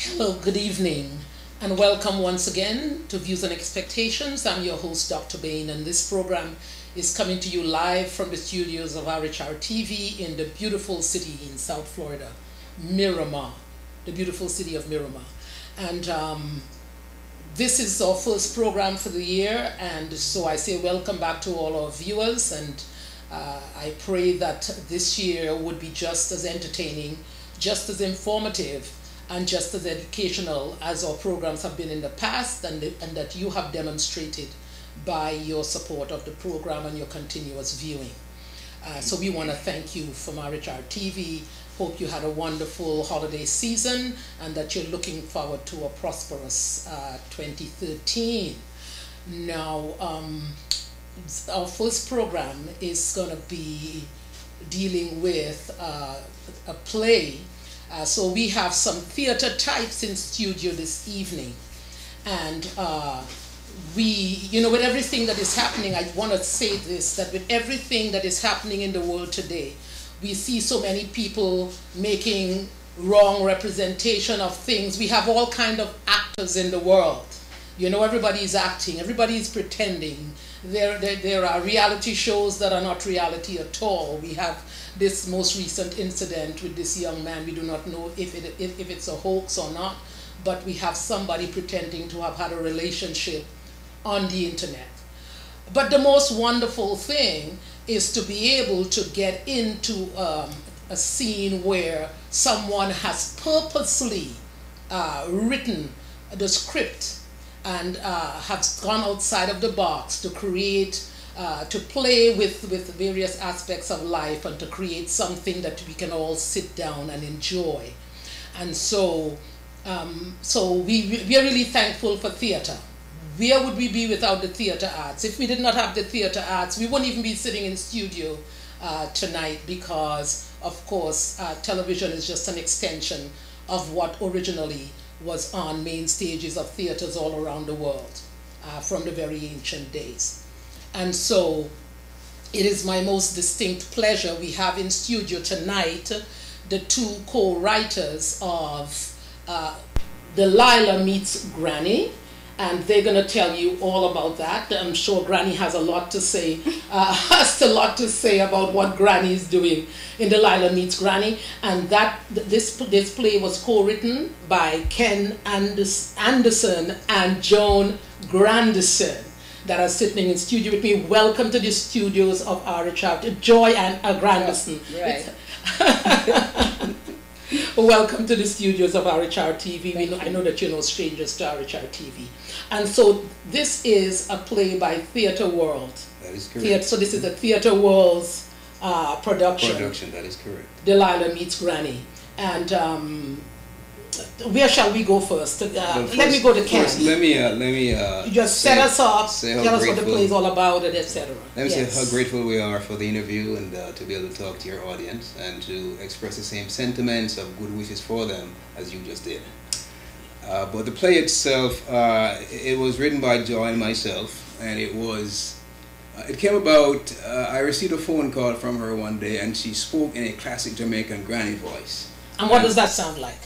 Hello, good evening, and welcome once again to Views and Expectations. I'm your host, Dr. Bayne, and this program is coming to you live from the studios of RHR TV in the beautiful city in South Florida, Miramar, the beautiful city of Miramar. And this is our first program for the year, and so I say welcome back to all our viewers, and I pray that this year would be just as entertaining, just as informative, and just as educational as our programs have been in the past, and that you have demonstrated by your support of the program and your continuous viewing. So we want to thank you from RHR TV. Hope you had a wonderful holiday season and that you're looking forward to a prosperous 2013. Now, our first program is going to be dealing with a play. So we have some theater types in studio this evening, and with everything that is happening, I want to say this, that with everything that is happening in the world today, we see so many people making wrong representation of things. We have all kind of actors in the world. Everybody is acting, everybody is pretending. There are reality shows that are not reality at all. We have this most recent incident with this young man. We do not know if it's a hoax or not, but we have somebody pretending to have had a relationship on the internet. But the most wonderful thing is to be able to get into a scene where someone has purposely written the script and have gone outside of the box to create, to play with various aspects of life and to create something that we can all sit down and enjoy. And so, we are really thankful for theater. Where would we be without the theater arts? If we did not have the theater arts, we wouldn't even be sitting in studio tonight, because, of course, television is just an extension of what originally was on main stages of theaters all around the world from the very ancient days. And so it is my most distinct pleasure we have in studio tonight the two co-writers of Delilah Meets Granny, and they're going to tell you all about that. I'm sure Granny has a lot to say, about what Granny is doing in Delilah Meets Granny. And that this play was co-written by Ken Anderson and Joan Grandison, that are sitting in studio with me. Welcome to the studios of RHR. Joy and Grandison. Right. Welcome to the studios of RHR TV. I know that you're no strangers to RHR TV. And so this is a play by Theatre World. That is correct. So this is a Theatre World's production. That is correct. Delilah Meets Granny. And where shall we go first? Let me go to Ken. First, let me you just set us up, tell us what the play is all about, etc. Let me say how grateful we are for the interview and to be able to talk to your audience and to express the same sentiments of good wishes for them as you just did. But the play itself, it was written by Joy and myself, and it came about, I received a phone call from her one day, and she spoke in a classic Jamaican granny voice. And what does that sound like?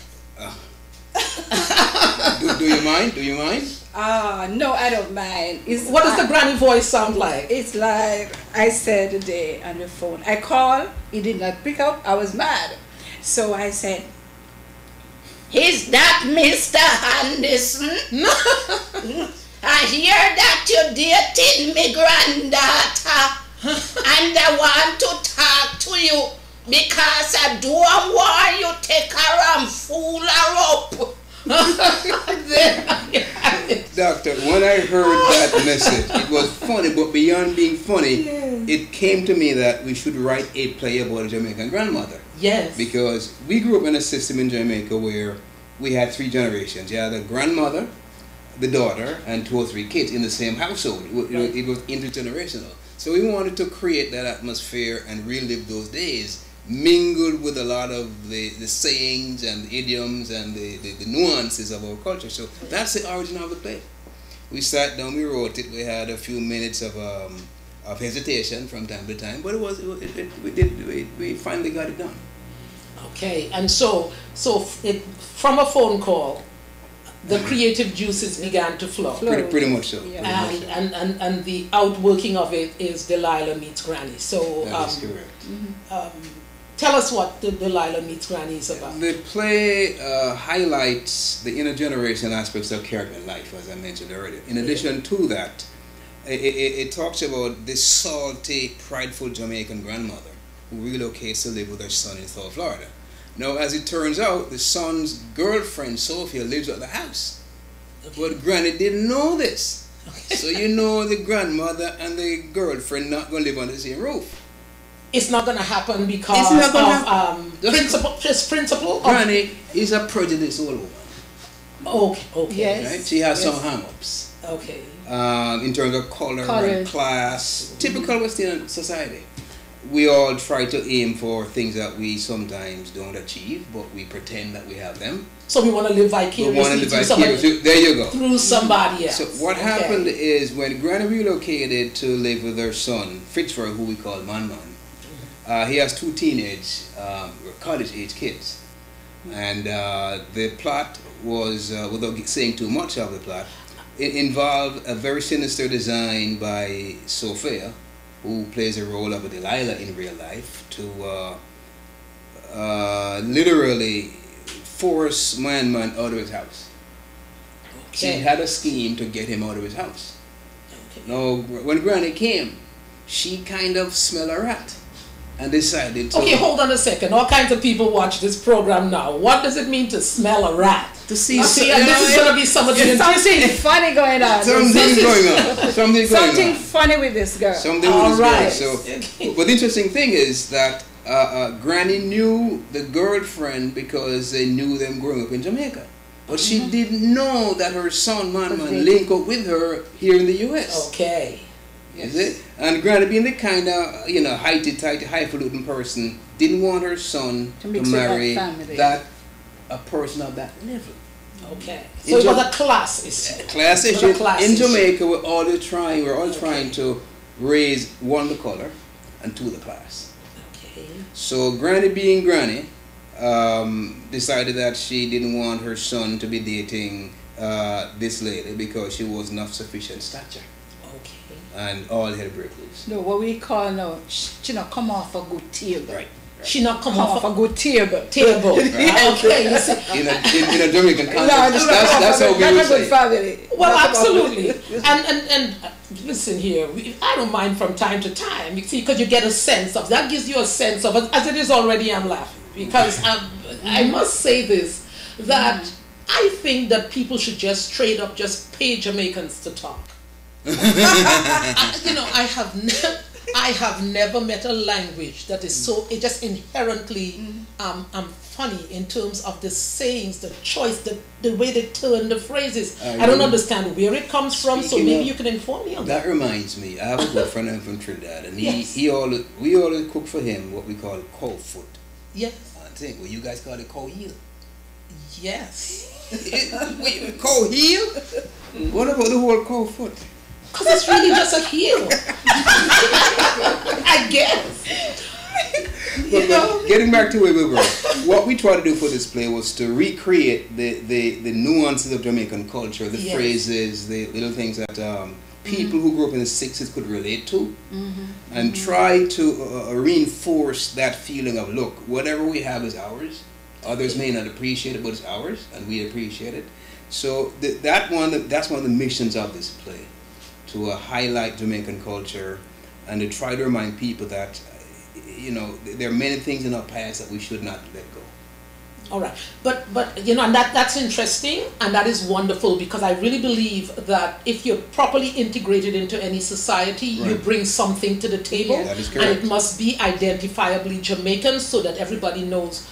Do you mind? Do you mind? No, I don't mind. What does the granny voice sound like? It's like I said today on the phone. I called, he did not pick up, I was mad. So I said, "Is that Mr. Anderson? I hear that you're dating my granddaughter, and I want to talk to you, because I don't want you to take her and fool her up." Doctor, when I heard that message, it was funny, but beyond being funny, it came to me that we should write a play about a Jamaican grandmother. Yes. Because we grew up in a system in Jamaica where we had 3 generations. You had the grandmother, the daughter, and 2 or 3 kids in the same household. It was intergenerational. So we wanted to create that atmosphere and relive those days, mingled with a lot of the sayings and the idioms and the nuances of our culture. So that's the origin of the play. We sat down, we wrote it, we had a few minutes of hesitation from time to time, but we finally got it done. Okay, and so from a phone call, the creative juices began to flow. Pretty much so. Yeah. And the outworking of it is Delilah Meets Granny. So That is correct. tell us what the Delilah Meets Granny is about. The play highlights the intergenerational aspects of character and life, as I mentioned earlier. In addition to that, it talks about this salty, prideful Jamaican grandmother who relocates to live with her son in South Florida. Now, as it turns out, the son's girlfriend, Sophia, lives at the house. Okay. But Granny didn't know this. Okay. So you know the grandmother and the girlfriend not going to live under the same roof. It's not going to happen because of principle. Granny is a prejudiced old woman. Okay. Yes. Right? She has some hang-ups. Okay. In terms of color and class, typical West Indian society. We all try to aim for things that we sometimes don't achieve, but we pretend that we have them. So we want to live vicariously There you go. Through somebody else. So what happened is when Granny relocated to live with her son, Fitzroy, who we call Man, he has two teenage, college-age kids. And the plot was, without saying too much of the plot, it involved a very sinister design by Sophia, who plays a role of a Delilah in real life, to literally force Man out of his house. Okay. She had a scheme to get him out of his house. Okay. Now, when Granny came, she kind of smelled a rat and decided to... Okay, hold on a second. All kinds of people watch this program now. What does it mean to smell a rat? To see... This is going to be some of the... Something funny going on. Something funny with this girl. Something with this girl. So, but the interesting thing is that Granny knew the girlfriend because they knew them growing up in Jamaica. But she didn't know that her son, Man, linked up with her here in the U.S. Okay. Is it? And Granny, being the kind of, highty-tighty, highfalutin person, didn't want her son to marry that a person of that level. Okay. So it was a class issue. Class issue. In Jamaica, we're all trying to raise one, the color, and two, the class. Okay. So Granny, being Granny, decided that she didn't want her son to be dating this lady because she wasn't of sufficient stature. And all hell break loose. No, what we call now, she not come off a good table. Right. She not come off a good table. Right. Okay, you see. In a Jamaican context, that's how we would say. Family. Well, absolutely. And listen here, I don't mind from time to time, you see, because you get a sense of, that gives you a sense of, as it is already, I'm laughing. Because I must say this, that I think that people should just straight up just pay Jamaicans to talk. I have never met a language that is so just inherently funny in terms of the sayings, the choice, the way they turn the phrases. I don't understand where it comes from, so maybe you can inform me on that. That reminds me, I have a good friend from Trinidad, and we always cook for him what we call cow foot. Yes. I think, well, you guys call it cow heel. Yes. Cow heel? What about the whole cow foot? Because it's really just a heel. I guess. But getting back to where we were, what we tried to do for this play was to recreate the nuances of Jamaican culture, the phrases, the little things that people who grew up in the 60s could relate to, and try to reinforce that feeling of, look, whatever we have is ours. Others may not appreciate it, but it's ours, and we appreciate it. So that's one of the missions of this play, to highlight Jamaican culture and to try to remind people that, there are many things in our past that we should not let go. All right, but and that's interesting, and that is wonderful, because I really believe that if you're properly integrated into any society, you bring something to the table, that is correct. And it must be identifiably Jamaican so that everybody knows,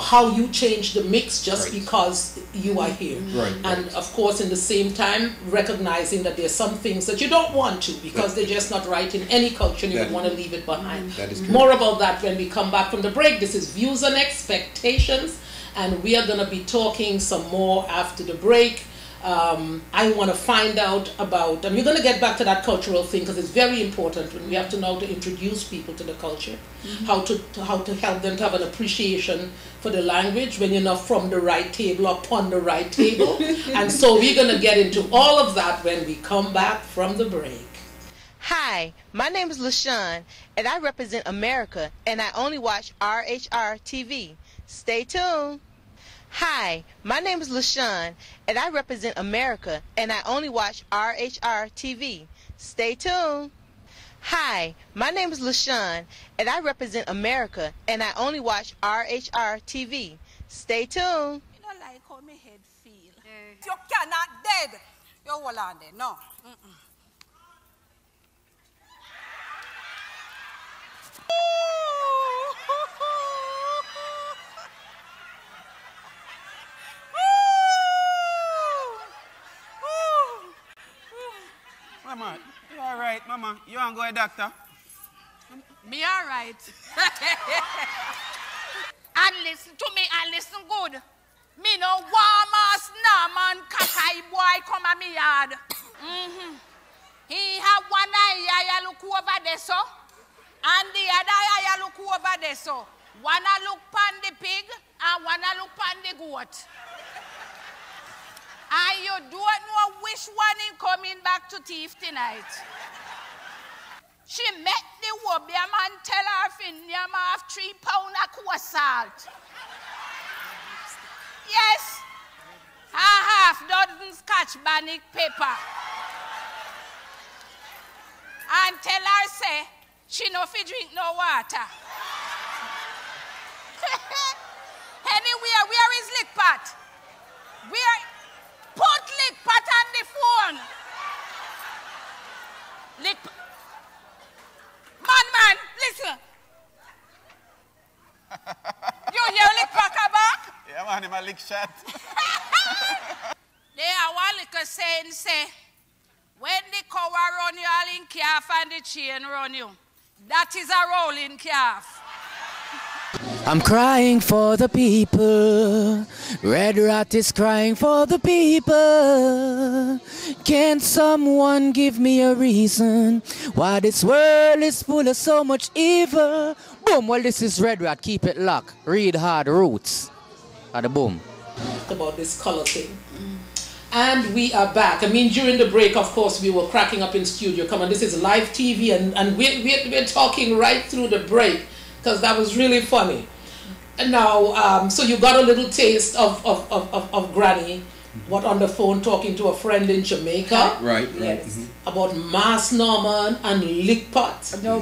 how you change the mix just because you are here. And of course, in the same time, recognizing that there's some things that you don't want to because they're just not right in any culture and you would want to leave it behind. That is more about that when we come back from the break. This is Views and Expectations, and we are going to be talking some more after the break I want to find out about, and we're going to get back to that cultural thing because it's very important when we have to know to introduce people to the culture, how to help them to have an appreciation for the language when you're not from the right table or upon the right table. And so we're going to get into all of that when we come back from the break. Hi, my name is LaShawn, and I represent America, and I only watch RHR TV. Stay tuned. Hi, my name is LaShawn, and I represent America, and I only watch RHR TV. Stay tuned. Hi, my name is LaShawn, and I represent America, and I only watch RHR TV. Stay tuned. You don't like how my head feel. You cannot dead. You hold on there. No. Mama, you all right, Mama? You want to go to doctor? Me all right. And listen to me and listen good. Me no warm ass man kakai boy come at me yard. He have one eye look over there so, and the other eye look over there so. One a look pan the pig and one a look pan the goat. And you don't know which one is coming back to thief tonight. She met the wobbly man tell her Finniam half 3 pounds of salt. Yes, a half dozen Scotch bannock pepper. And tell her say she no fi drink no water. Anyway, where is lick pot? Where? Put lick pot on the phone. Lick. Man, listen. You hear lick pot back? Yeah, man, I'm a lick shot. They are one little saying say, when the cow run you, all in calf and the chain run you. That is a rolling calf. I'm crying for the people. Red Rat is crying for the people. Can someone give me a reason why this world is full of so much evil? Boom, well this is Red Rat, keep it locked. Read hard roots. At the boom. About this color thing. And we are back. I mean, during the break, of course, we were cracking up in studio. Come on, this is live TV, and we're talking right through the break because that was really funny. And now, so you got a little taste of Granny, what, on the phone talking to a friend in Jamaica. Right. Yes. About Mass Norman and Lickpot. No,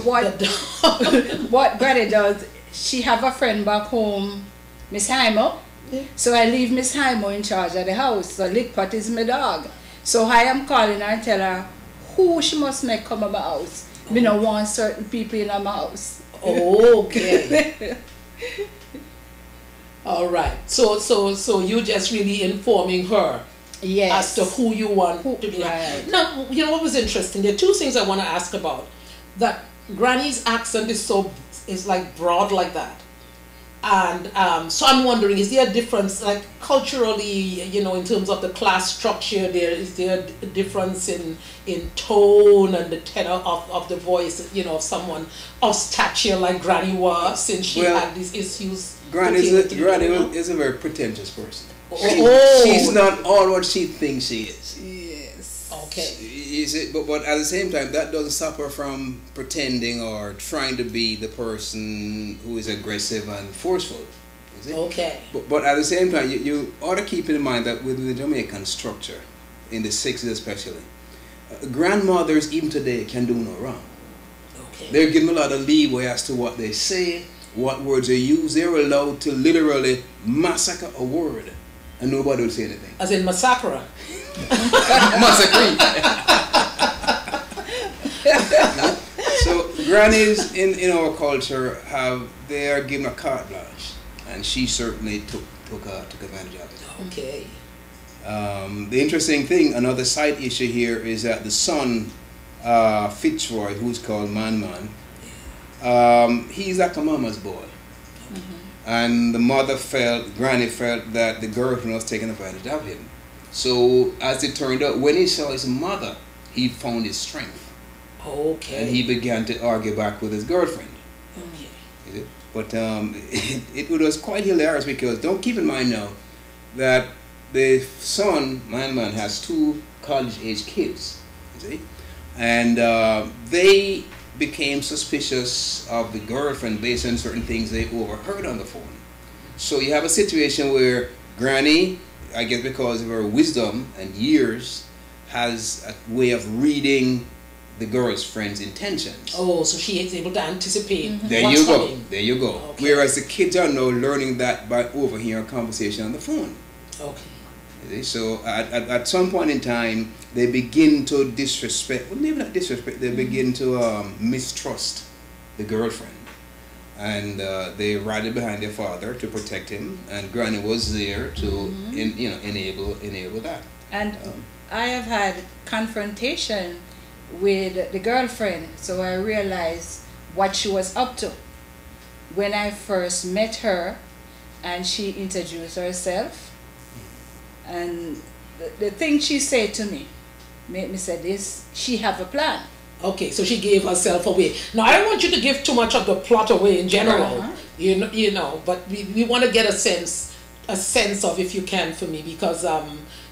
what Granny does, she have a friend back home, Miss Hymo. Yeah. So I leave Miss Hymo in charge of the house. So Lickpot is my dog. So I am calling her and tell her who she must make come to my house. Me no want certain people in my house. Okay. All right. So you just really informing her. Yes. As to who you want to be. Right. Now, you know what was interesting? There are two things I want to ask about. That Granny's accent is like broad like that. And so I'm wondering, is there a difference, like culturally, you know, in terms of the class structure, is there a difference in tone and the tenor of the voice, you know, of someone of stature like Granny was, since she had these issues? Granny is a very pretentious person. She's not all what she thinks she is. Yes. Okay. Is it? But at the same time, that doesn't stop her from pretending or trying to be the person who is aggressive and forceful. Is it? Okay. But at the same time, you ought to keep in mind that with the Jamaican structure, in the 60s especially, grandmothers even today can do no wrong. Okay. They're given a lot of leeway as to what they say, what words they use. They're allowed to literally massacre a word, and nobody will say anything. As in massacre. So grannies in our culture they are given a carte blanche, and she certainly took advantage of it. Okay. The interesting thing, another side issue here, is that the son, Fitzroy, who's called Man, he's like a mama's boy. And the Granny felt that the girlfriend was taking advantage of him. So as it turned out, when he saw his mother, he found his strength. Okay. And he began to argue back with his girlfriend. Okay. But it was quite hilarious because don't keep in mind now that the son, man, has 2 college-age kids, you see? And they became suspicious of the girlfriend based on certain things they overheard on the phone. So you have a situation where Granny, I guess because of her wisdom and years, has a way of reading the girl's friend's intentions. Oh, so she is able to anticipate There what's you go. coming. There you go. Okay. Whereas the kids are now learning that by overhearing a conversation on the phone. Okay. So at some point in time, they begin to disrespect, well, maybe not disrespect, they begin to mistrust the girlfriend. And they rallied behind their father to protect him, and Granny was there to enable that. And I have had confrontation with the girlfriend, so I realized what she was up to. When I first met her and she introduced herself, and the thing she said to me made me say this, she have a plan. Okay, so she gave herself away. Now, I don't want you to give too much of the plot away in general, you know, but we want to get a sense of, if you can, for me, because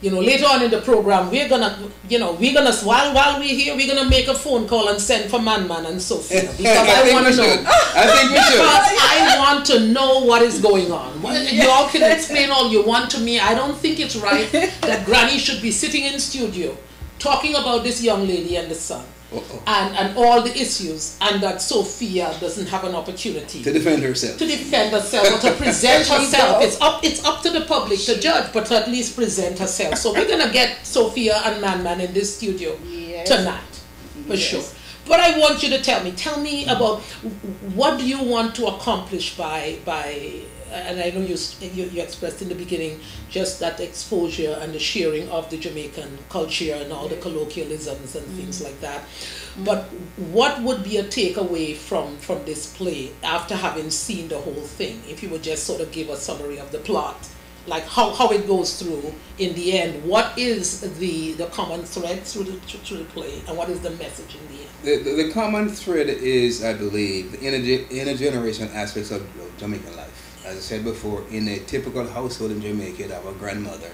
later on in the program we're gonna while we're here, we're gonna make a phone call and send for Man and Sophia, because I want to know. I think we should. Because I want to know what is going on. You all can explain all you want to me. I don't think it's right that Granny should be sitting in studio talking about this young lady and the son. And all the issues, and that Sophia doesn't have an opportunity to defend herself. To defend herself or to present herself. It's up to the public to judge, but to at least present herself. So we're gonna get Sophia and Man in this studio tonight, for sure. But I want you to tell me about what do you want to accomplish by and I know you expressed in the beginning just that exposure and the sharing of the Jamaican culture and all the colloquialisms and things like that. But what would be a takeaway from this play after having seen the whole thing? If you would just sort of give a summary of the plot, like how it goes through in the end. What is the common thread through the play, and what is the message in the end? The common thread is, I believe, the intergenerational aspects of Jamaican life. As I said before, in a typical household in Jamaica, you'd have a grandmother,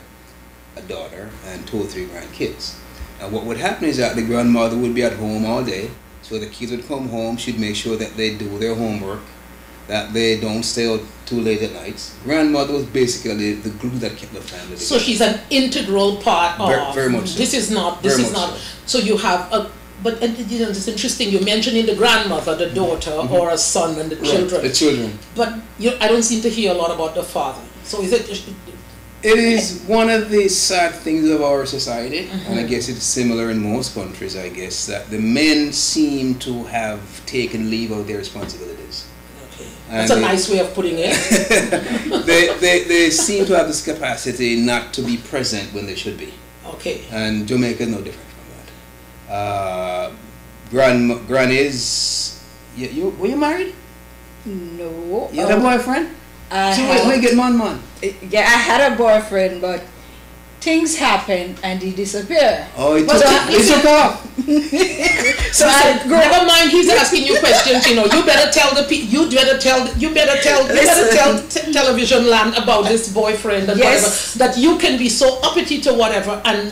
a daughter, and 2 or 3 grandkids. And what would happen is that the grandmother would be at home all day, so the kids would come home, she'd make sure that they do their homework, that they don't stay out too late at night. Grandmother was basically the glue that kept the family together. So she's an integral part of... Very much so. This is not... So you have a... But it's interesting, you're mentioning the grandmother, the daughter, or a son and the children. The children. But I don't seem to hear a lot about the father. So is it... It is one of the sad things of our society, and I guess it's similar in most countries, I guess, that the men seem to have taken leave of their responsibilities. Okay. That's a nice way of putting it. they seem to have this capacity not to be present when they should be. Okay. And Jamaica is no different. Granny's... Were you married? No. You had a boyfriend? When you get man? Yeah, I had a boyfriend, but things happen and he disappeared. Oh, he took off. So never mind. He's asking you questions. You better tell television land about this boyfriend and whatever, that you can be so uppity to whatever and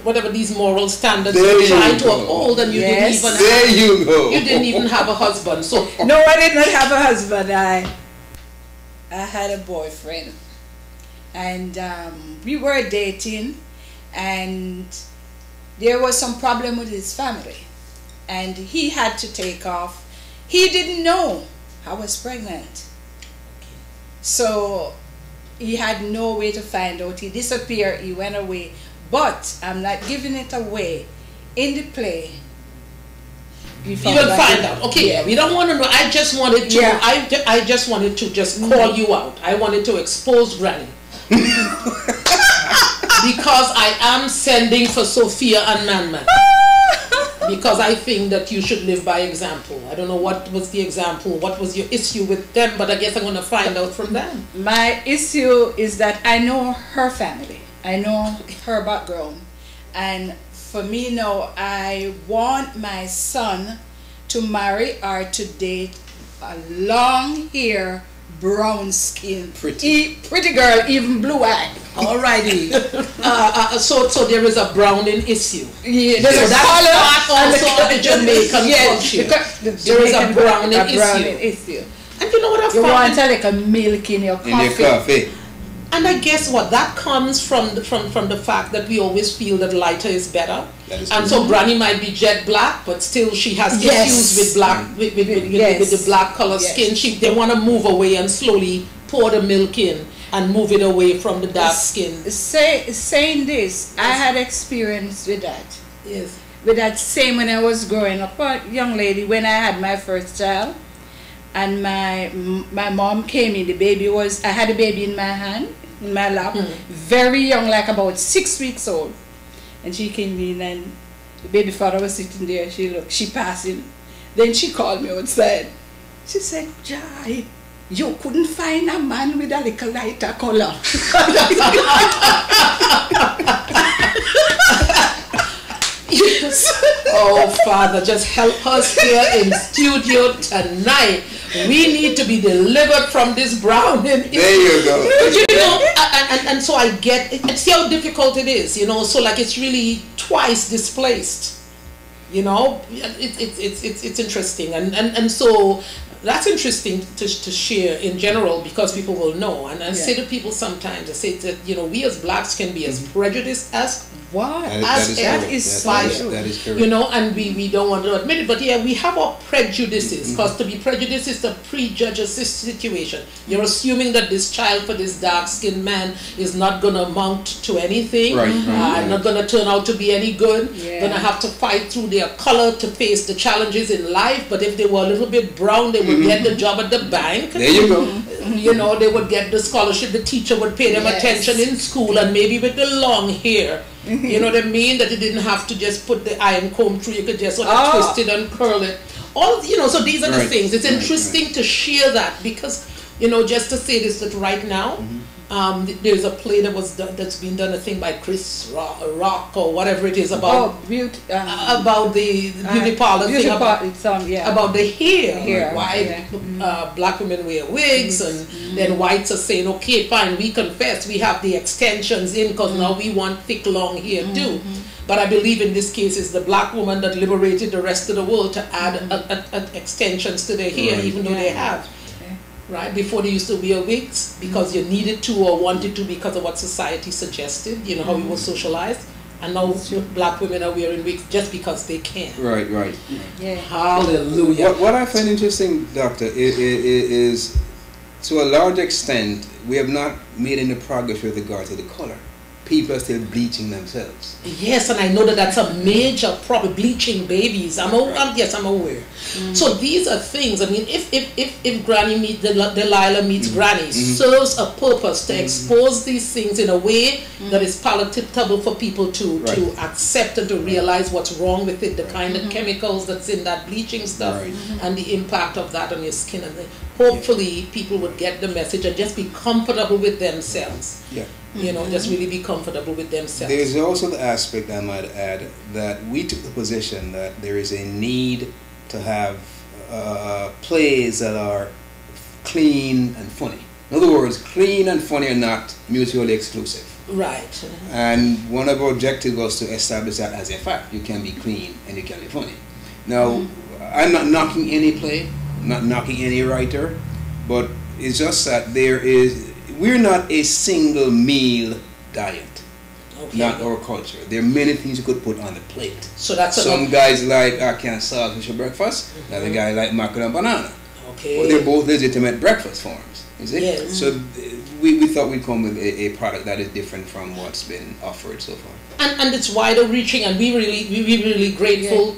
whatever these moral standards you're trying to uphold, and you didn't even have a husband. So no, I did not have a husband. I had a boyfriend, and we were dating, and there was some problem with his family, and he had to take off. He didn't know I was pregnant, so he had no way to find out. He disappeared, he went away, but I'm not giving it away. In the play, you will find out. Okay, yeah. We don't want to know. I just wanted to. Yeah. I just wanted to just call you out. I wanted to expose Granny because I am sending for Sophia and Man. Because I think that you should live by example. I don't know what was the example. What was your issue with them? But I guess I'm going to find out from them. My issue is that I know her family. I know her background. And for me now, I want my son to marry or to date a long hair, brown skin, pretty girl, even blue eyed. Alrighty. So there is a browning issue. Yeah, so there's that's also of the Jamaican culture. There is a browning issue. And you know what I found? You want like a milk in your coffee. In your coffee. And I guess what that comes from the fact that we always feel that lighter is better. And so Granny might be jet black, but still she has issues with black with the black color skin. They want to move away and slowly pour the milk in and move it away from the dark skin. Saying this, I had experience with that. Yes. With that same when I was growing up, a young lady, when I had my first child. And my mom came in, I had a baby in my hand, in my lap, very young, like about 6 weeks old. And she came in and the baby father was sitting there, she passed him. Then she called me outside. She said, Jai, you couldn't find a man with a little lighter color. Oh, Father, just help us here in studio tonight. We need to be delivered from this browning. There you go. But you know, and so I get it. See how difficult it is, you know. So like it's really twice displaced. You know, it's interesting, and so that's interesting to share in general because people will know. And I say to people sometimes, I say that we as blacks can be as prejudiced as that is correct. You know, and we don't want to admit it, but yeah, we have our prejudices, because to be prejudiced is to prejudge a situation. You're assuming that this child for this dark-skinned man is not going to amount to anything, not going to turn out to be any good, going to have to fight through their color to face the challenges in life, but if they were a little bit brown, they would get the job at the bank. There you go. You know, they would get the scholarship, the teacher would pay them attention in school, and maybe with the long hair. You know what I mean? That you didn't have to just put the iron comb through, you could just sort of twist it and curl it. All, so these are the things. It's interesting to share that because, just to say this, that right now, there's a play that's been done, I think, by Chris Rock or whatever it is about about the beauty parlor thing, about the hair. Why black women wear wigs, and then whites are saying, okay, fine, we confess, we have the extensions in because now we want thick, long hair too. But I believe in this case it's the black woman that liberated the rest of the world to add extensions to their hair, even though they have. Right, before they used to wear wigs because you needed to or wanted to because of what society suggested, how we were socialized, and now black women are wearing wigs just because they can. Right. Yeah. Hallelujah. What I find interesting, Doctor, is to a large extent we have not made any progress with regard to the color. People are still bleaching themselves. Yes, and I know that's a major problem, bleaching babies. I'm aware. So these are things, I mean, if Granny meets Delilah Meets Granny serves a purpose to expose these things in a way that is palatable for people to accept and to realize what's wrong with it, the kind of chemicals that's in that bleaching stuff, and the impact of that on your skin. And hopefully people would get the message and just be comfortable with themselves. Just really be comfortable with themselves. There's also the aspect, I might add, that we took the position that there is a need to have plays that are clean and funny. In other words, clean and funny are not mutually exclusive. Right. And one of our objectives was to establish that as a fact. You can be clean and you can be funny. Now, I'm not knocking any play, not knocking any writer, but it's just that we're not a single meal diet. Not our culture. There are many things you could put on the plate. So that's some guys like I can't sausage for breakfast. Another guy like mackerel and banana. Okay. Well, they're both legitimate breakfast forms. You see? Yes. So we thought we'd come with a product that is different from what's been offered so far. And it's wider reaching, and we're really grateful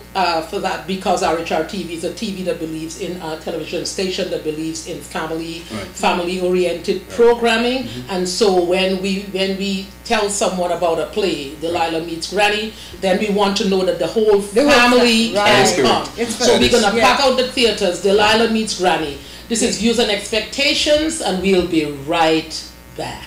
for that, because RHR TV is a TV that believes in a television station that believes in family oriented programming. And so when we tell someone about a play, Delilah Meets Granny, then we want to know that the whole family can come. So we're gonna pack out the theaters, Delilah Meets Granny. This is Views and Expectations, and we'll be right back.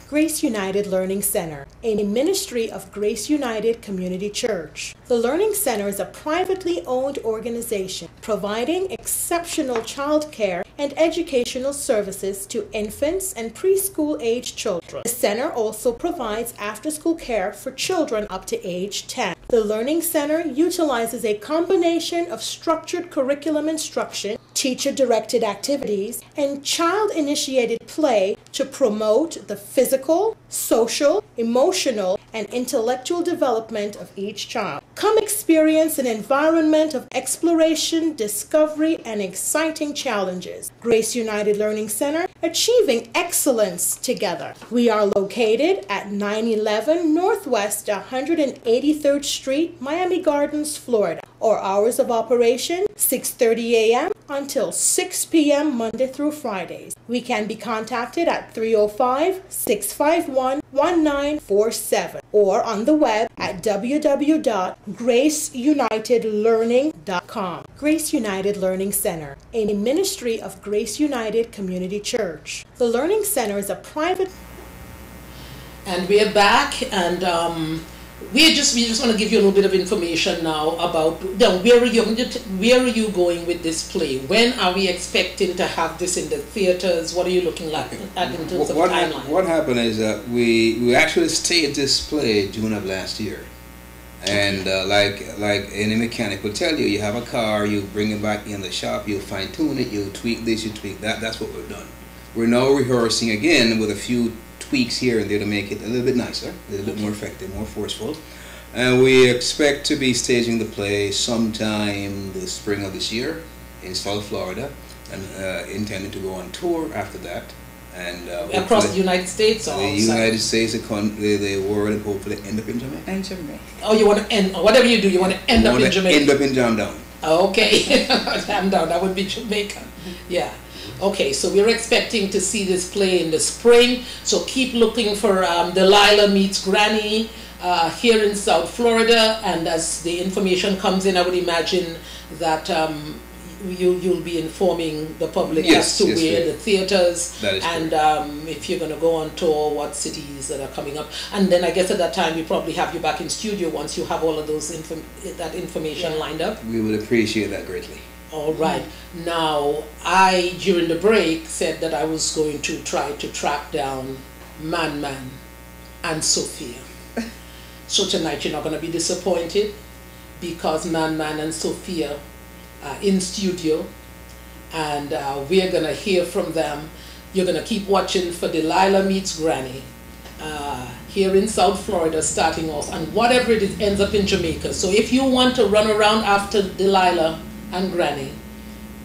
Grace United Learning Center, a ministry of Grace United Community Church. The Learning Center is a privately owned organization providing exceptional child care and educational services to infants and preschool-age children. The center also provides after-school care for children up to age 10. The Learning Center utilizes a combination of structured curriculum instruction, teacher-directed activities, and child-initiated play to promote the physical, social, emotional, and intellectual development of each child. Come experience an environment of exploration, discovery, and exciting challenges. Grace United Learning Center, achieving excellence together. We are located at 911 Northwest 183rd Street, Miami Gardens, Florida. Our hours of operation, 6:30 a.m. until 6 p.m. Monday through Fridays. We can be contacted at 305-651-1947 or on the web at www.graceunitedlearning.com. Grace United Learning Center, a ministry of Grace United Community Church. The Learning Center is a private... And we are back, and we just want to give you a little bit of information now about where are you going with this play? When are we expecting to have this in the theaters? What are you looking like at in terms of timeline? What happened is that we actually staged this play June of last year, and like any mechanic will tell you, you have a car, you bring it back in the shop, you fine tune it, you tweak this, you tweak that. That's what we've done. We're now rehearsing again with a few tweaks here and there to make it a little bit nicer, a little bit more effective, more forceful. And we expect to be staging the play sometime the spring of this year in South Florida, and intending to go on tour after that. And across the United States? Or the United States, the world, and hopefully end up in Jamaica. In Jamaica. Oh, you want to end, whatever you do, you want to end up in Jamaica? End up in Jam Down. Okay, Jam Down, that would be Jamaica. Yeah. Okay, so we're expecting to see this play in the spring, so keep looking for Delilah Meets Granny here in South Florida, and as the information comes in, I would imagine that you'll be informing the public as to where the theaters, and if you're going to go on tour, what cities that are coming up, and then I guess at that time we probably have you back in studio once you have all of those that information lined up. We would appreciate that greatly. All right. Now, I, during the break, said that I was going to try to track down Man and Sophia. So tonight you're not going to be disappointed, because Man and Sophia are in studio, and we're going to hear from them. You're going to keep watching for Delilah Meets Granny here in South Florida starting off, and whatever it is ends up in Jamaica. So if you want to run around after Delilah and Granny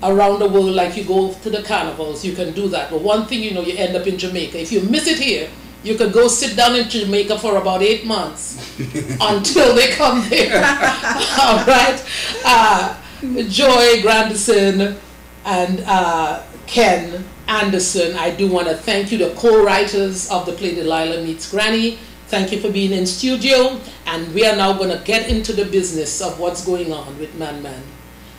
around the world like you go to the carnivals, you can do that. But one thing you know, you end up in Jamaica. If you miss it here, you could go sit down in Jamaica for about 8 months until they come there. All right. Joy, Grandison, and Ken Anderson, I do want to thank you, the co-writers of the play Delilah Meets Granny. Thank you for being in studio, and we are now going to get into the business of what's going on with Man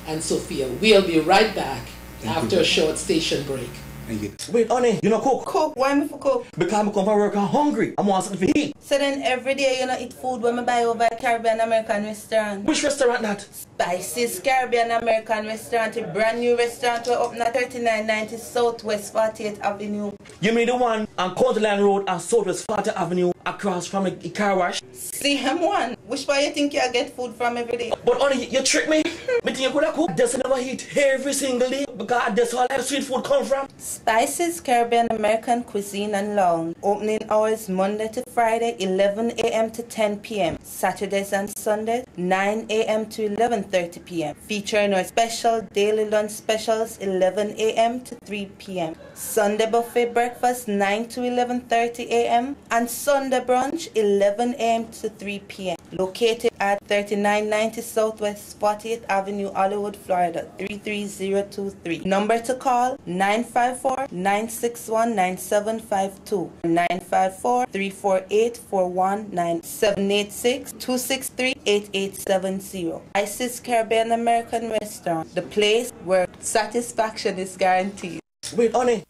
and Sophia. We'll be right back after a short station break. Thank you. Wait, honey, you know cook? Cook? Why me for cook? Because I come from work, I'm hungry. I want something to eat. So then every day you know eat food when I buy over at Caribbean American restaurant. Which restaurant that? Spices Caribbean American restaurant, a brand new restaurant we open at 3990 Southwest 48th Avenue. You mean the one on Countyland Road and Southwest 40th Avenue across from a car wash? CM1. Which way you think you get food from every day? But honey, you trick me. Me think you could have cooked. Just never eat every single day because that's all that sweet food come from. Spices Caribbean American Cuisine and Lounge. Opening hours Monday to Friday 11 a.m. to 10 p.m. Saturdays and Sundays 9 a.m. to 11:30 p.m. Featuring our special daily lunch specials 11 a.m. to 3 p.m. Sunday buffet breakfast 9 to 11:30 a.m. and Sunday brunch 11 a.m. to 3 p.m. Located at 3990 Southwest 40th Avenue, Hollywood, Florida 33023. Number to call 954-961-9752, 954-348-419, 786-263-8870. ISIS Caribbean American Restaurant, the place where satisfaction is guaranteed. Wait, honey.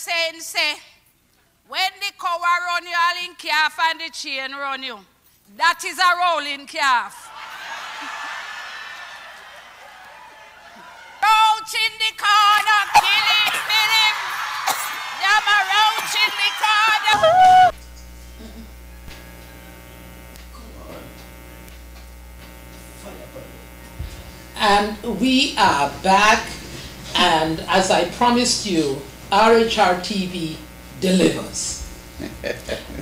saying, say, when the cow run you, all in calf and the chain run you. That is a rolling calf. Roach in the corner, kill him, kill him. Damn a roach in the corner. And we are back, and as I promised you, RHR TV delivers.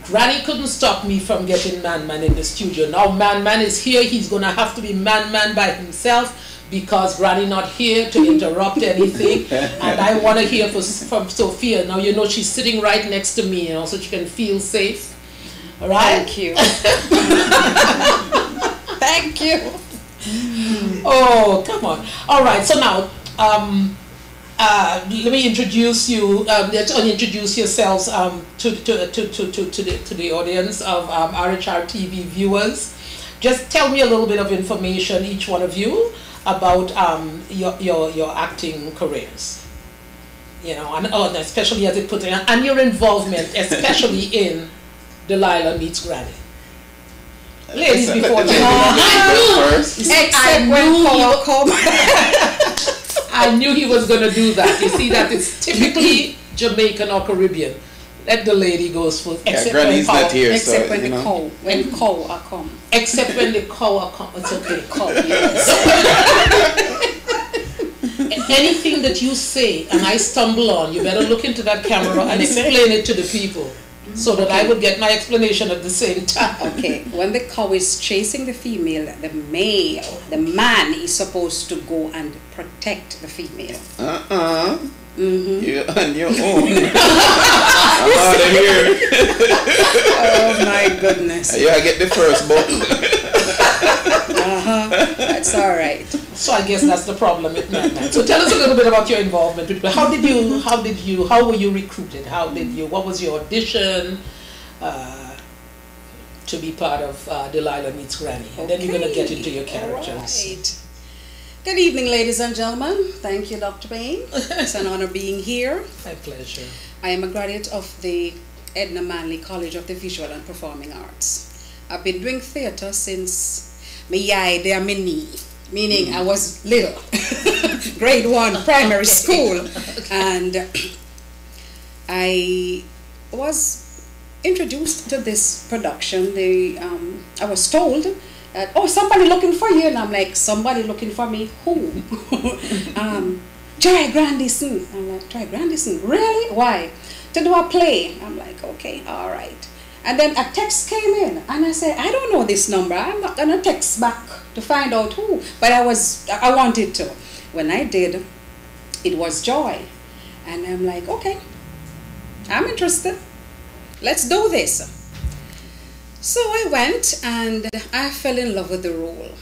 Granny couldn't stop me from getting Man in the studio. Now Man is here. He's going to have to be Man by himself because Granny not here to interrupt anything. And I want to hear from Sophia. Now, you know, she's sitting right next to me, you know, so she can feel safe. All right? Thank you. Thank you. Oh, come on. All right, so now, let me introduce you, introduce yourselves to the audience of RHR TV viewers. Just tell me a little bit of information, each one of you, about your acting careers. You know, and especially as it puts in, and your involvement, especially in Delilah Meets Granny. Ladies before I knew he was going to do that. You see, that is typically Jamaican or Caribbean. Let the lady goes first. Except Granny's not here, except so, when the cow, when the cow are come. Except when the cow are come. It's okay. Cow, yes. Anything that you say and I stumble on, you better look into that camera and explain it to the people, so that I would get my explanation at the same time. Okay, when the cow is chasing the female, the man is supposed to go and protect the female. You're on your own. I'm out of here. Oh my goodness. Yeah, I get the first button. That's all right. So I guess that's the problem with Man. So tell us a little bit about your involvement with. How were you recruited? What was your audition to be part of Delilah Meets Granny? And then you're going to get into your characters. Right. Good evening, ladies and gentlemen. Thank you, Dr. Bayne. It's an honor being here. My pleasure. I am a graduate of the Edna Manley College of the Visual and Performing Arts. I've been doing theater since meaning I was little, grade 1 primary school, and I was introduced to this production. I was told that, oh, somebody looking for you, and I'm like, somebody looking for me? Who? Joy Grandison. I'm like, Joy Grandison? Really? Why? To do a play. I'm like, okay, all right. And then a text came in, and I said, I don't know this number. I'm not gonna text back to find out who, but I wanted to. When I did, it was Joy, and I'm like, okay, I'm interested. Let's do this. So I went, and I fell in love with the role.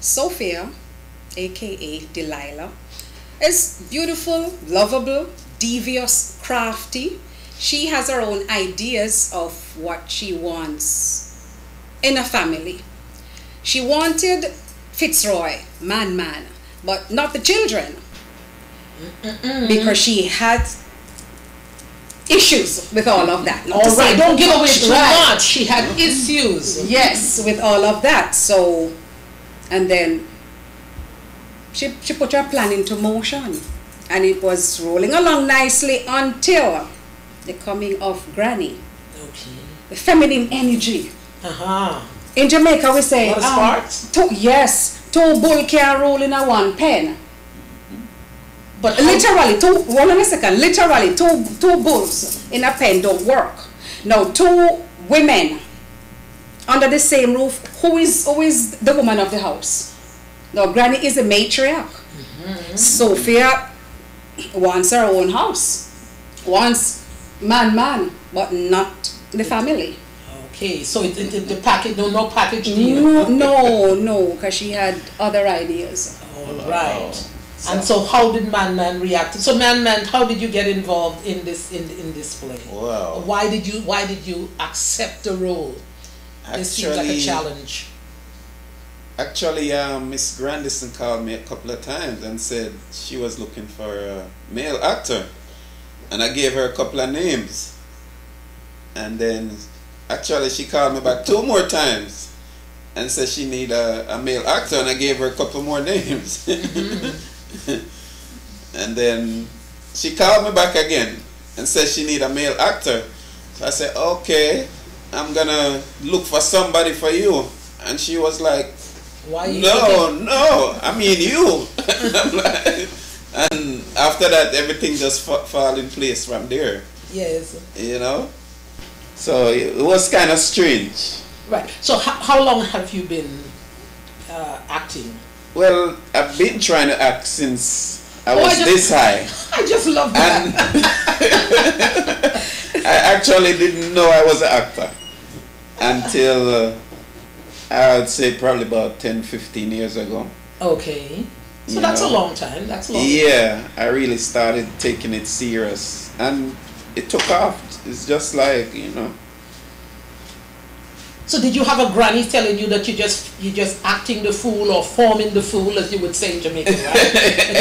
Sophia, aka Delilah, is beautiful, lovable, devious, crafty. She has her own ideas of what she wants in a family. She wanted Fitzroy, man, but not the children, because she had issues with all of that. All right, don't give away too much. She had issues. Yes, with all of that. So, and then she put her plan into motion, and it was rolling along nicely until the coming of Granny. Okay. The feminine energy. In Jamaica we say, two bull can roll in a one pen. But literally, literally two bulls in a pen don't work. Now, two women under the same roof, who is the woman of the house? Now, Granny is a matriarch. Sophia wants her own house. Wants man, but not the family. Okay, so the package, no package deal. No, because she had other ideas. All right. And so how did Man react? So Man, how did you get involved in this play? Wow. Why did you accept the role? It seems like a challenge. Actually, Miss Grandison called me a couple of times and said she was looking for a male actor. And I gave her a couple of names. And then actually she called me back 2 more times and said she need a male actor, and I gave her a couple more names. And then she called me back again and said she need a male actor. So I said, okay, I'm gonna look for somebody for you. And she was like, why you no, I mean you. I'm like, and after that, everything just fall in place from there. Yes. You know? So it was kind of strange. Right. So how long have you been acting? Well, I've been trying to act since I was this high. I just love that. I actually didn't know I was an actor until I would say probably about 10, 15 years ago. Okay. So that's a long time. That's a long time. Yeah, I really started taking it serious, and it took off. It's just like, you know. So did you have a granny telling you that you're just acting the fool or forming the fool, as you would say in Jamaica, right?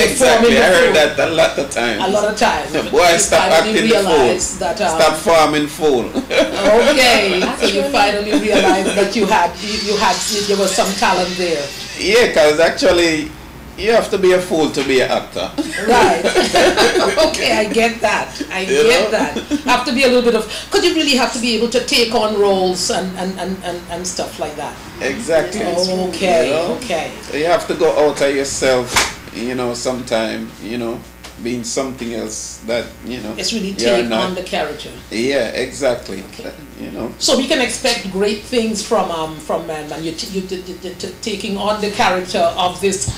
Exactly, I heard that a lot of times. A lot of times. Boy, stop acting the fool. Stop forming fool. Okay, so you finally realized that there was some talent there. Yeah, because actually you have to be a fool to be an actor. Right. Okay, I get that. I get that. Have to be a little bit of, because you really have to be able to take on roles and stuff like that. Exactly. Okay, you know? Okay. So you have to go out of yourself, you know, sometime, you know, being something else that, you know. It's really take on the character. Yeah, exactly. Okay. You know. So we can expect great things from man. You're taking on the character of this.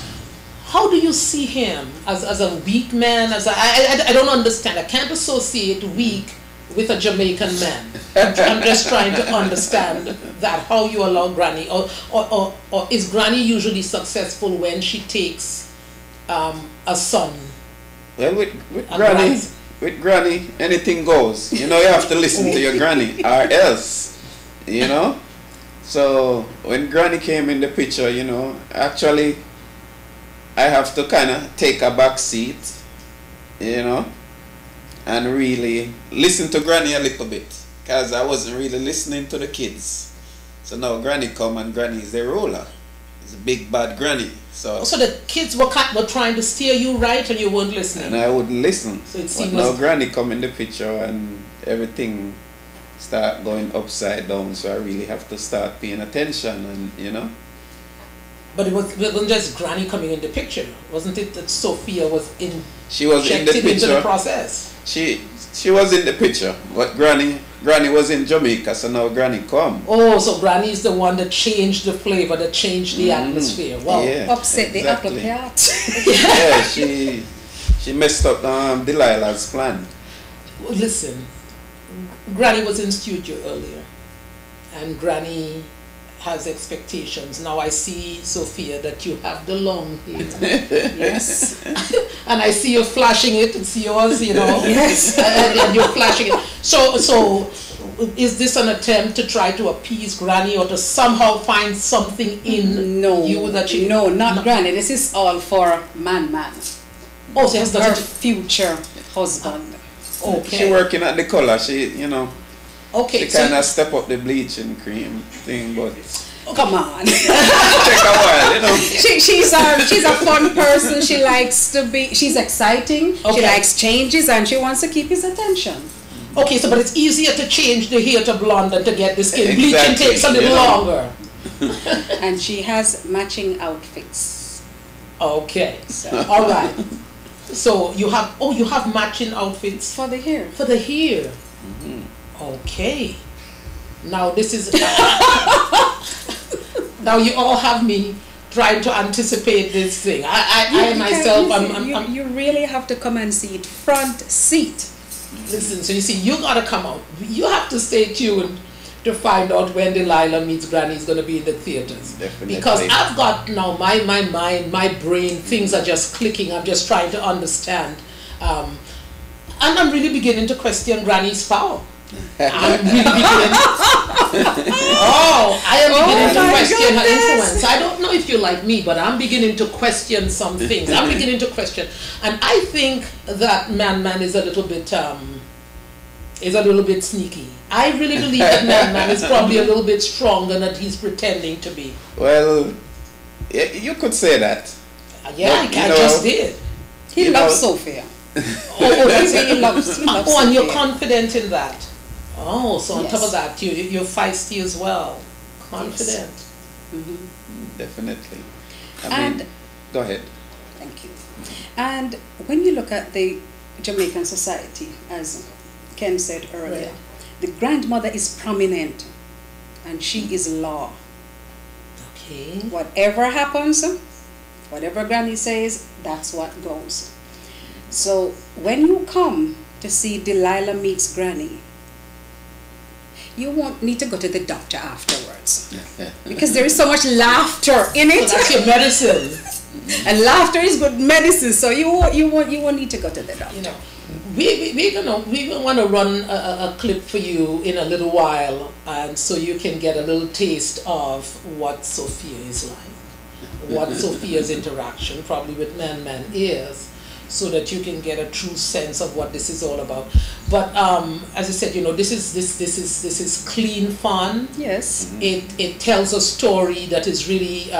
How do you see him as a weak man? I don't understand. I can't associate weak with a Jamaican man. I'm just trying to understand that, how you allow Granny, or is Granny usually successful when she takes a son? Well, with Granny, anything goes. You know, you have to listen to your Granny, or else, you know. So when Granny came in the picture, you know, actually, I have to kind of take a back seat, you know, and really listen to Granny a little bit, because I wasn't really listening to the kids. So now Granny come, and Granny is the ruler. It's a big bad Granny. So the kids were trying to steer you right, and you weren't listening. And I wouldn't listen. So it seems but now Granny come in the picture, and everything start going upside down. So I really have to start paying attention, and you know. But it wasn't just Granny coming in the picture, wasn't it? That Sophia was in. She was in the picture. Into the process. She was in the picture, but Granny was in Jamaica, so now Granny come. Oh, so Granny is the one that changed the flavor, that changed the atmosphere. Wow. Yeah, upset the apple cart. Yeah, she messed up Delilah's plan. Well, listen, Granny was in studio earlier, and Granny has expectations. Now I see, Sophia, that you have the long hair. Yes. And I see you flashing it. It's yours, you know. Yes. And you're flashing it. So is this an attempt to try to appease Granny, or to somehow find something in you that you... No, not Granny. This is all for man. Oh, so it's her future husband. Okay. She working at the color. She, you know. Okay, she kind of step up the bleaching cream thing, but come on. Take a while, you know. She's a fun person. She likes to be. She's exciting. Okay. She likes changes, and she wants to keep his attention. Okay, so but it's easier to change the hair to blonde than to get the skin. Exactly. Bleaching takes a little longer. And she has matching outfits. Okay, so, all right. So you have matching outfits for the hair. For the hair. Mm-hmm. Okay. Now this is now you all have me trying to anticipate this thing. I myself, you really have to come and see it front seat. Listen, so you see, you gotta come out. You have to stay tuned to find out when Delilah Meets Granny is going to be in the theaters. Definitely. Because I've got now my mind, my brain, things are just clicking. I'm just trying to understand. And I'm really beginning to question Granny's power. I'm really beginning. I am beginning to question her influence. I don't know if you're like me, but I'm beginning to question some things. I'm beginning to question, and I think that Man is a little bit sneaky. I really believe that Man is probably a little bit stronger than he's pretending to be. Well, you could say that. Yeah, I just did. He loves Sophia. He loves and you're confident in that. Oh, so on top of that, you're feisty as well. Confident. Yes. Mm-hmm. Definitely. Go ahead. Thank you. And when you look at the Jamaican society, as Ken said earlier, the grandmother is prominent and she is law. Okay. Whatever happens, whatever Granny says, that's what goes. So when you come to see Delilah Meets Granny, you won't need to go to the doctor afterwards because there is so much laughter in it. So that's your medicine. And laughter is good medicine, so you won't need to go to the doctor. You know, we want to run a clip for you in a little while, and so you can get a little taste of what Sophia is like, what Sophia's interaction probably with Man is, so that you can get a true sense of what this is all about. But as I said, you know, this is clean fun. Yes. It tells a story that is really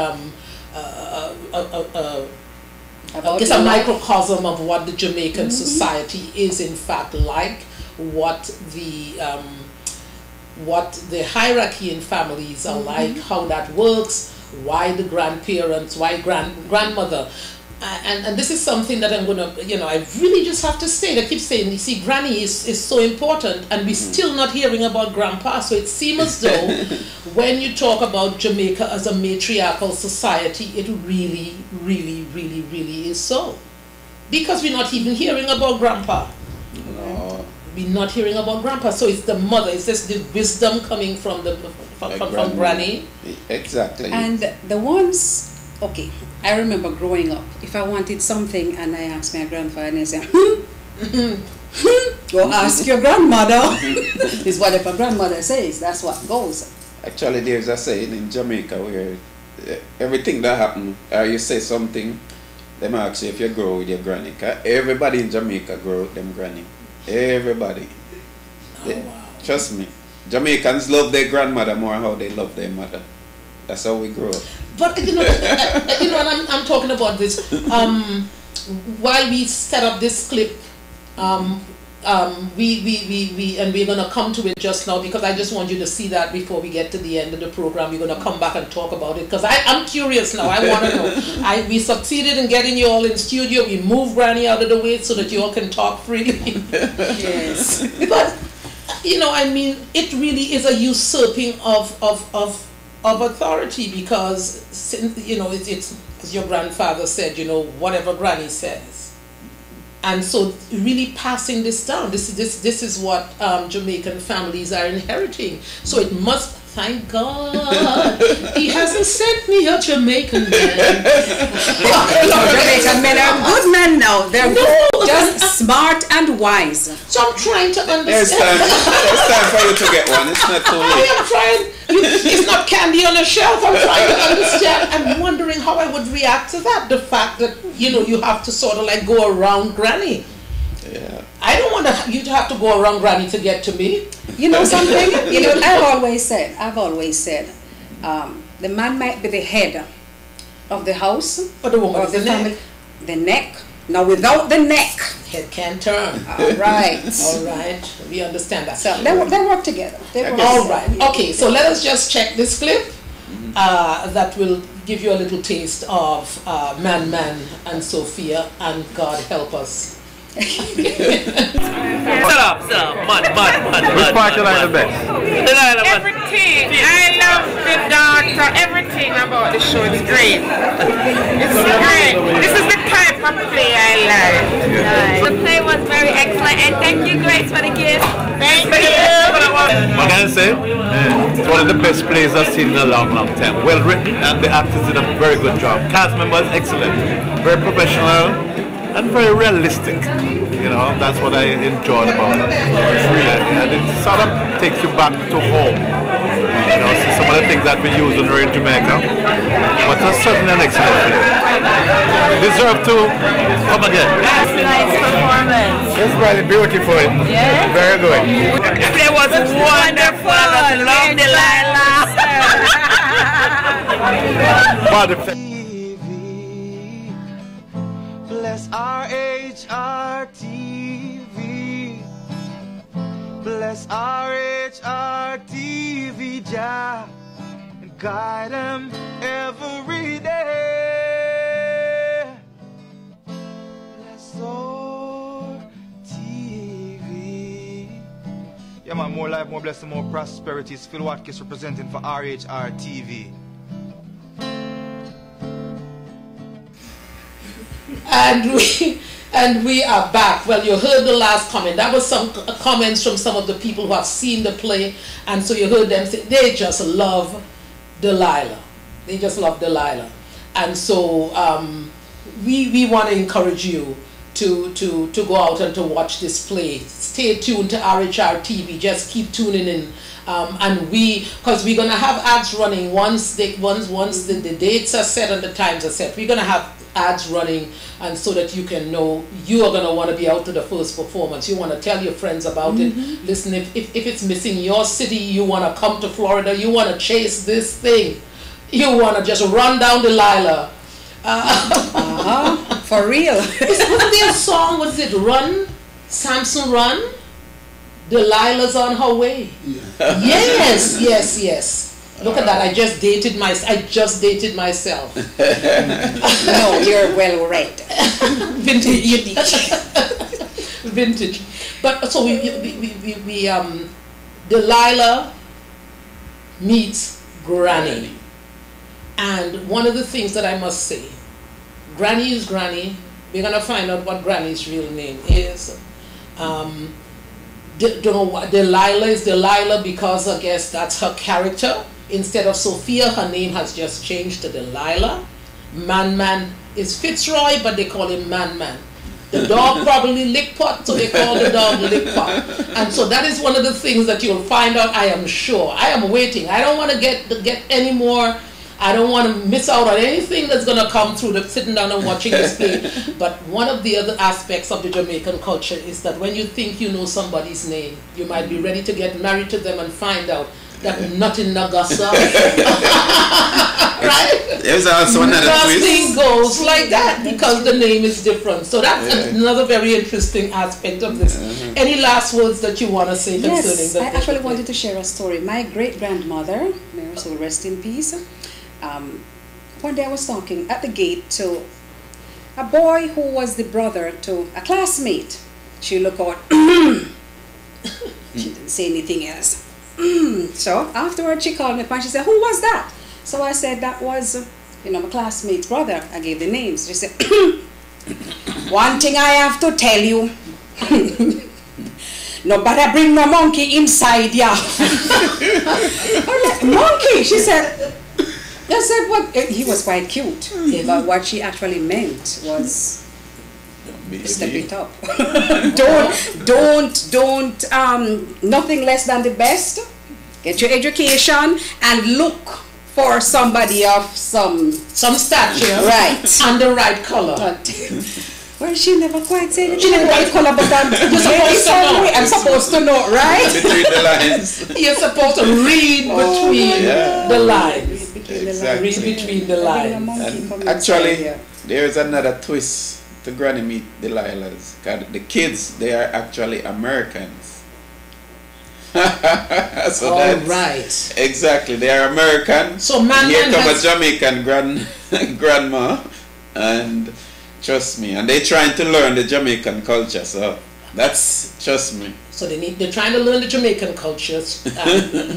it's a microcosm of what the Jamaican society is in fact like, what the hierarchy in families are like, how that works, why the grandparents, why grandmother. And this is something that I'm going to, you know, I really just have to say, I keep saying, you see, Granny is so important, and we're still not hearing about Grandpa. So it seems as though when you talk about Jamaica as a matriarchal society, it really, really, really, really is so. Because we're not even hearing about Grandpa. No. We're not hearing about Grandpa. So it's the mother, it's just the wisdom coming from Granny. Exactly. And the ones, okay, I remember growing up, if I wanted something and I asked my grandfather and I said, go ask your grandmother. Is whatever grandmother says, that's what goes. Actually, there's a saying in Jamaica where everything that happens, or you say something, they might ask you if you grow with your granny. 'Cause everybody in Jamaica grow with them granny. Everybody. Wow. Trust me. Jamaicans love their grandmother more than how they love their mother. That's how we grow up. But you know, and I'm talking about this. While we set up this clip, we're gonna come to it just now because I just want you to see that before we get to the end of the program. We're gonna come back and talk about it because I'm curious now. I want to know. We succeeded in getting you all in studio. We moved Granny out of the way so that you all can talk freely. Yes. But you know, I mean, it really is a usurping of authority because, you know, it's as your grandfather said, you know, whatever Granny says. And so really passing this down, this is what Jamaican families are inheriting. So it must, thank God, he hasn't sent me a Jamaican man. Jamaican men are good men now. They're just smart and wise. So I'm trying to understand. It's time for you to get one. It's not too late. I am trying. It's not candy on a shelf. I'm trying to understand. I'm wondering how I would react to that. The fact that, you know, you have to sort of like go around Granny. Yeah. I don't want you to have to go around Granny to get to me. You know something? You know, I've always said, the man might be the head of the house, but the woman or is the the family. neck. The neck. Now, without the neck, head can't turn. All right. All right. We understand that. So they work together. All right. Okay. So let us just check this clip. That will give you a little taste of Man and Sophia, and God help us. Shut up, mud. Which part you like the best? Everything. I love the daughter. Everything about the show is great. It's great. This is the type of play I like. Nice. The play was very excellent, and thank you, Grace, for the gift. Thank you. What can I say? It's one of the best plays I've seen in a long time. Well written, and the actors did a very good job. Cast members excellent, very professional, and very realistic. You know, that's what I enjoyed about it. It's really, and it sort of takes you back to home. You know, so some of the things that we use when we're in Jamaica. But that's certainly an excellent play. Deserve to come again. That's a nice performance. It's really beautiful. Yeah. Very good. It was wonderful. I love Delilah. Bless RHR TV. Bless RHR TV, Jah, and guide them every day. Bless our TV. Yeah, man, more life, more blessing, more prosperity. It's Phil Watkins representing for RHR TV. And we are back. Well, you heard the last comment. That was some comments from some of the people who have seen the play, and so you heard them say they just love Delilah. They just love Delilah, and so we want to encourage you to go out and to watch this play. Stay tuned to RHR TV. Just keep tuning in. And because we're gonna have ads running once the dates are set and the times are set. We're gonna have ads running, and so that you can know you are gonna want to be out to the first performance. You want to tell your friends about it. Listen, if it's missing your city, you want to come to Florida. You want to chase this thing. You want to just run down Delilah. For real. Wasn't there a song? Was it Run, Samson Run? Delilah's on her way. Yes, yes, yes. Look at that! I just dated myself. No, you're well read. Vintage. Vintage. But so we Delilah meets Granny, and one of the things that I must say, Granny is Granny. We're gonna find out what Granny's real name is. Don't know what Delilah is. Delilah because I guess that's her character. Instead of Sophia, her name has just changed to Delilah. Man is Fitzroy, but they call him Man. The dog probably Lickpot, so they call the dog Lickpot. And so that is one of the things that you'll find out, I am sure. I am waiting. I don't want to get any more. I don't want to miss out on anything that's going to come through sitting down and watching this play. But one of the other aspects of the Jamaican culture is that when you think you know somebody's name, you might be ready to get married to them and find out that nothing Nagasa. Right? There's also another twist. Nothing goes like that because the name is different. So that's another very interesting aspect of this. Any last words that you want to say concerning that? Yes, I actually wanted to share a story. My great-grandmother, may her soul rest in peace, one day I was talking at the gate to a boy who was the brother to a classmate. She looked out. She didn't say anything else. So afterwards she called me up and she said, "Who was that?" So I said, "That was, my classmate's brother." I gave the names. She said, "One thing I have to tell you, nobody bring no monkey inside ya." I'm like, "Monkey?" She said. I said, "What?" He was quite cute, but what she actually meant was step it up. don't nothing less than the best. Get your education and look for somebody of some stature, right, and the right color. Well, she never quite said it. She didn't quite color, but I'm supposed to know, right? Between the lines. You're supposed to read between the lines. Exactly. Read between the lines. And actually, there is another twist to Granny Meet Delilah's. The kids, they are actually Americans. So that's right. Exactly, they are American. So here comes a Jamaican grandma, and trust me, and they're trying to learn the Jamaican culture. So that's, trust me. So they're trying to learn the Jamaican cultures,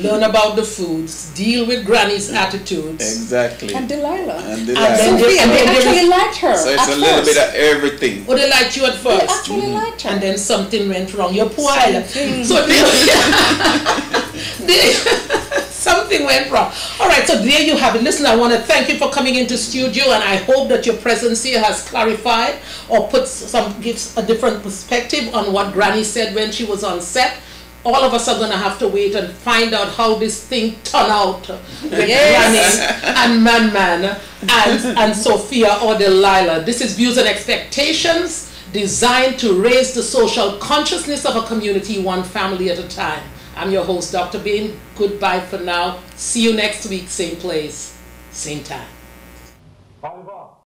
learn about the foods, deal with Granny's attitudes. Exactly. And Delilah. And Delilah. And they actually liked her. So it's a little bit of everything. Oh, they liked you at first. They actually liked her. And then something went wrong. You're poor. So something went wrong. All right, so there you have it. Listen, I want to thank you for coming into studio, and I hope that your presence here has clarified or gives a different perspective on what Granny said when she was on set. all of us are going to have to wait and find out how this thing turned out with Yes. Granny and Man and Sophia or Delilah. This is Views and Expectations, designed to raise the social consciousness of a community one family at a time. I'm your host, Dr. Bayne. Goodbye for now. See you next week, same place, same time.